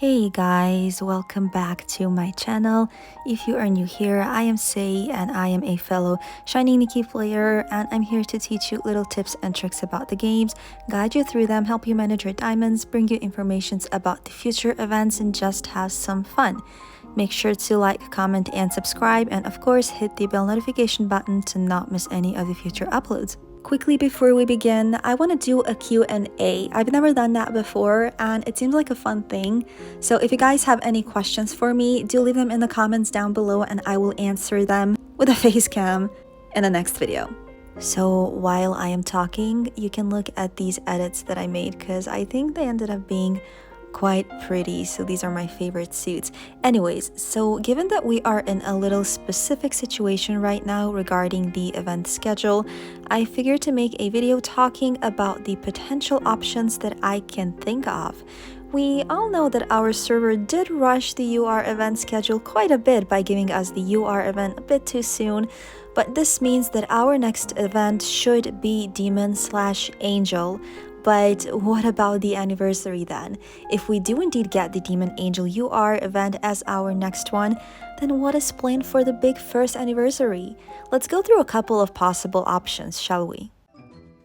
Hey guys, welcome back to my channel. If you are new here, I am Sei and I am a fellow Shiny Nikki player, and I'm here to teach you little tips and tricks about the games, guide you through them, help you manage your diamonds, bring you informations about the future events, and just have some fun. Make sure to like, comment, and subscribe, and of course hit the bell notification button to not miss any of the future uploads. Quickly before we begin, I want to do a Q&A. I've never done that before and it seems like a fun thing. So if you guys have any questions for me, do leave them in the comments down below and I will answer them with a face cam in the next video. So while I am talking, you can look at these edits that I made because I think they ended up being quite pretty. So these are my favorite suits. Anyways, so given that we are in a little specific situation right now regarding the event schedule, I figured to make a video talking about the potential options that I can think of. We all know that our server did rush the UR event schedule quite a bit by giving us the UR event a bit too soon, but this means that our next event should be Demon/Angel. But what about the anniversary then? If we do indeed get the Demon Angel UR event as our next one, then what is planned for the big first anniversary? Let's go through a couple of possible options, shall we?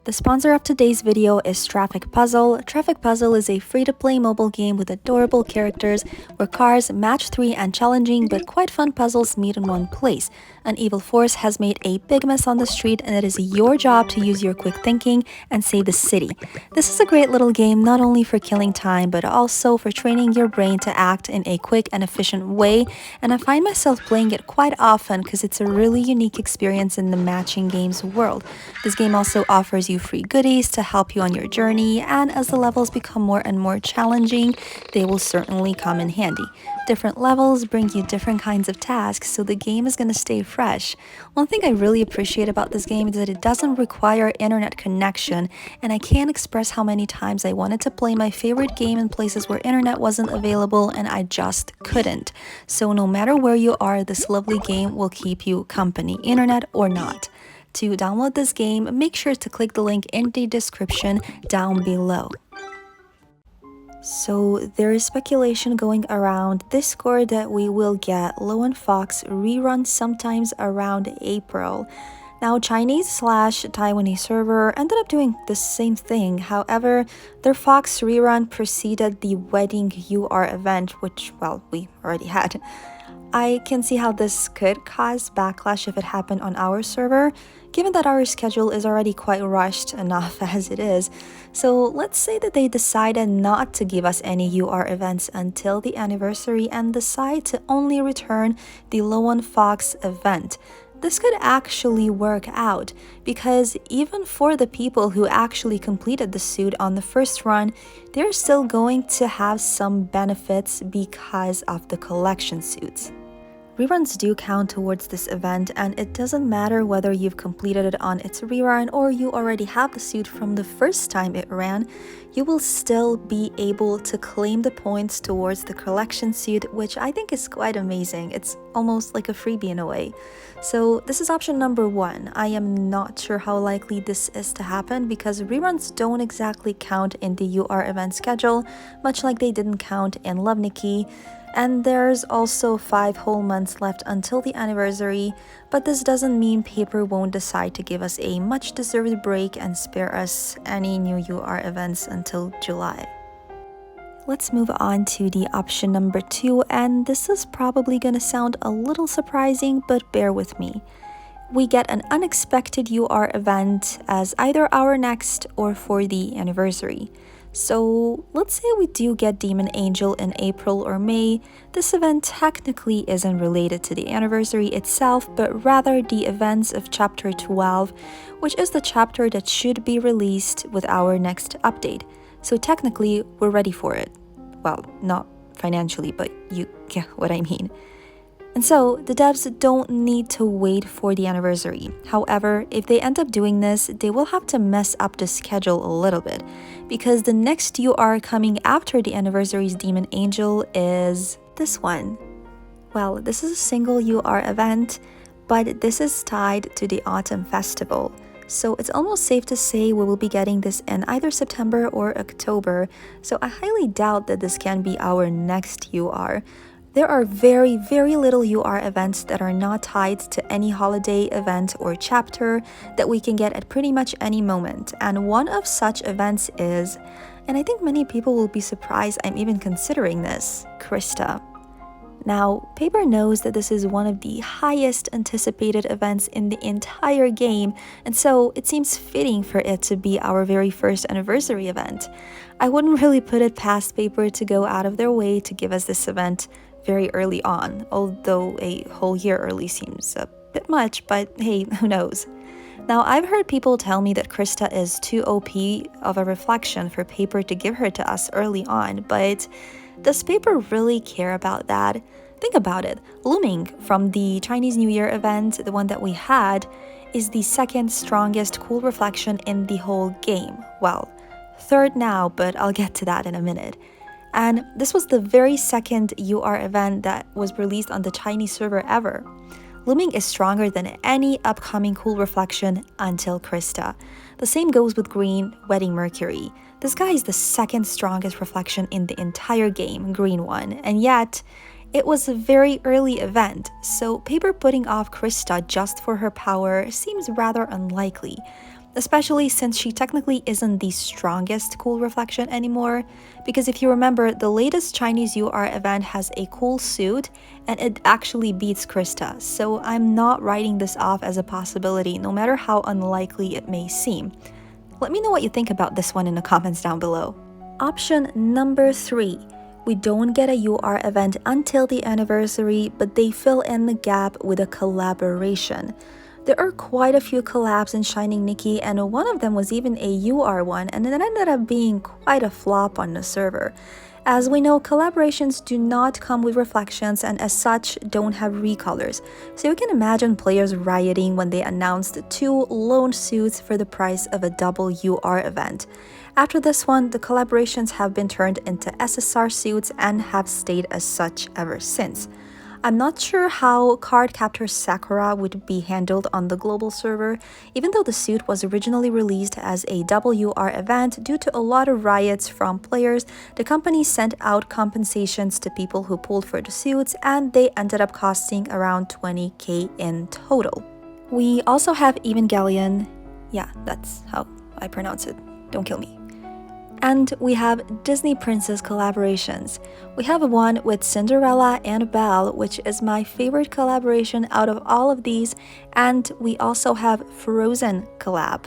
The sponsor of today's video is Traffic Puzzle. Traffic Puzzle is a free-to-play mobile game with adorable characters where cars, match 3, and challenging but quite fun puzzles meet in one place. An evil force has made a big mess on the street and it is your job to use your quick thinking and save the city. This is a great little game not only for killing time but also for training your brain to act in a quick and efficient way, and I find myself playing it quite often because it's a really unique experience in the matching games world. This game also offers you free goodies to help you on your journey, and as the levels become more and more challenging, they will certainly come in handy. Different levels bring you different kinds of tasks, so the game is going to stay fresh. One thing I really appreciate about this game is that it doesn't require internet connection, and I can't express how many times I wanted to play my favorite game in places where internet wasn't available and I just couldn't. So no matter where you are, this lovely game will keep you company, internet or not. To download this game, make sure to click the link in the description down below. So there is speculation going around Discord that we will get Lo and Fox rerun sometimes around April. Now, Chinese/Taiwanese server ended up doing the same thing. However, their Fox rerun preceded the Wedding UR event, which, well, we already had. I can see how this could cause backlash if it happened on our server, given that our schedule is already quite rushed enough as it is. So let's say that they decided not to give us any UR events until the anniversary and decide to only return the Lo and Fox event. This could actually work out, because even for the people who actually completed the suit on the first run, they're still going to have some benefits because of the collection suits. Reruns do count towards this event, and it doesn't matter whether you've completed it on its rerun or you already have the suit from the first time it ran, you will still be able to claim the points towards the collection suit, which I think is quite amazing. It's almost like a freebie in a way. So this is option number 1. I am not sure how likely this is to happen because reruns don't exactly count in the UR event schedule, much like they didn't count in Love Nikki. And there's also 5 whole months left until the anniversary, but this doesn't mean Paper won't decide to give us a much-deserved break and spare us any new UR events until July. Let's move on to the option number 2, and this is probably gonna sound a little surprising, but bear with me. We get an unexpected UR event as either our next or for the anniversary. So let's say we do get Demon Angel in April or May. This event technically isn't related to the anniversary itself, but rather the events of Chapter 12, which is the chapter that should be released with our next update. So technically, we're ready for it. Well, not financially, but you get what I mean. And so, the devs don't need to wait for the anniversary. However, if they end up doing this, they will have to mess up the schedule a little bit, because the next UR coming after the anniversary's Demon Angel is this one. Well, this is a single UR event, but this is tied to the Autumn Festival. so it's almost safe to say we will be getting this in either September or October, so I highly doubt that this can be our next UR. There are very, very little UR events that are not tied to any holiday event or chapter that we can get at pretty much any moment, and one of such events is, and I think many people will be surprised I'm even considering this, Krista. Now, Paper knows that this is one of the highest anticipated events in the entire game, and so it seems fitting for it to be our very first anniversary event. I wouldn't really put it past Paper to go out of their way to give us this event very early on, although a whole year early seems a bit much, but hey, who knows. Now, I've heard people tell me that Krista is too OP of a reflection for Paper to give her to us early on, but does Paper really care about that? Think about it. Looming from the Chinese New Year event, the one that we had, is the second strongest cool reflection in the whole game. Well, third now, but I'll get to that in a minute. And this was the very second UR event that was released on the Chinese server ever. Looming is stronger than any upcoming cool reflection until Krista. The same goes with Green Wedding Mercury. This guy is the second strongest reflection in the entire game, Green one, and yet it was a very early event, so Paper putting off Krista just for her power seems rather unlikely, especially since she technically isn't the strongest cool reflection anymore, because if you remember, the latest Chinese UR event has a cool suit and it actually beats Krista, so I'm not writing this off as a possibility no matter how unlikely it may seem. Let me know what you think about this one in the comments down below. Option number 3. We don't get a UR event until the anniversary, but they fill in the gap with a collaboration. There are quite a few collabs in Shining Nikki, and one of them was even a UR one, and it ended up being quite a flop on the server. As we know, collaborations do not come with reflections and as such don't have recolors, so you can imagine players rioting when they announced 2 lone suits for the price of a double UR event. After this one, the collaborations have been turned into SSR suits and have stayed as such ever since. I'm not sure how Cardcaptor Sakura would be handled on the global server, even though the suit was originally released as a WR event due to a lot of riots from players. The company sent out compensations to people who pulled for the suits, and they ended up costing around 20k in total. We also have Evangelion, yeah, that's how I pronounce it, don't kill me. And we have Disney Princess collaborations. We have one with Cinderella and Belle, which is my favorite collaboration out of all of these, and we also have Frozen collab.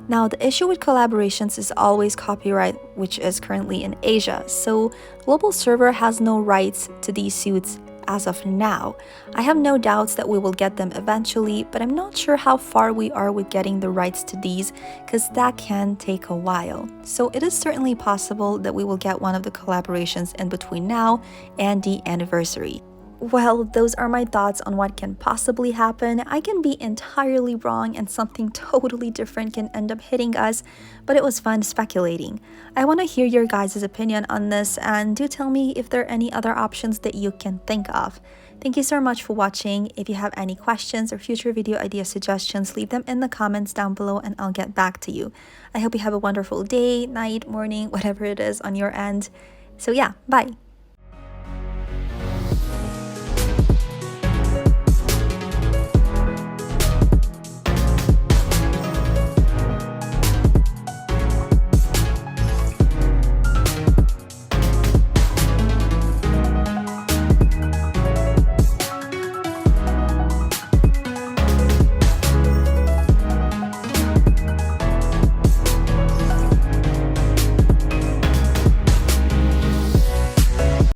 Now, the issue with collaborations is always copyright, which is currently in Asia, so global server has no rights to these suits as of now. I have no doubts that we will get them eventually, but I'm not sure how far we are with getting the rights to these, because that can take a while. So it is certainly possible that we will get one of the collaborations in between now and the anniversary. Well, those are my thoughts on what can possibly happen. I can be entirely wrong and something totally different can end up hitting us, but it was fun speculating. I want to hear your guys' opinion on this, and do tell me if there are any other options that you can think of. Thank you so much for watching. If you have any questions or future video idea suggestions, leave them in the comments down below and I'll get back to you. I hope you have a wonderful day, night, morning, whatever it is on your end. So yeah, bye!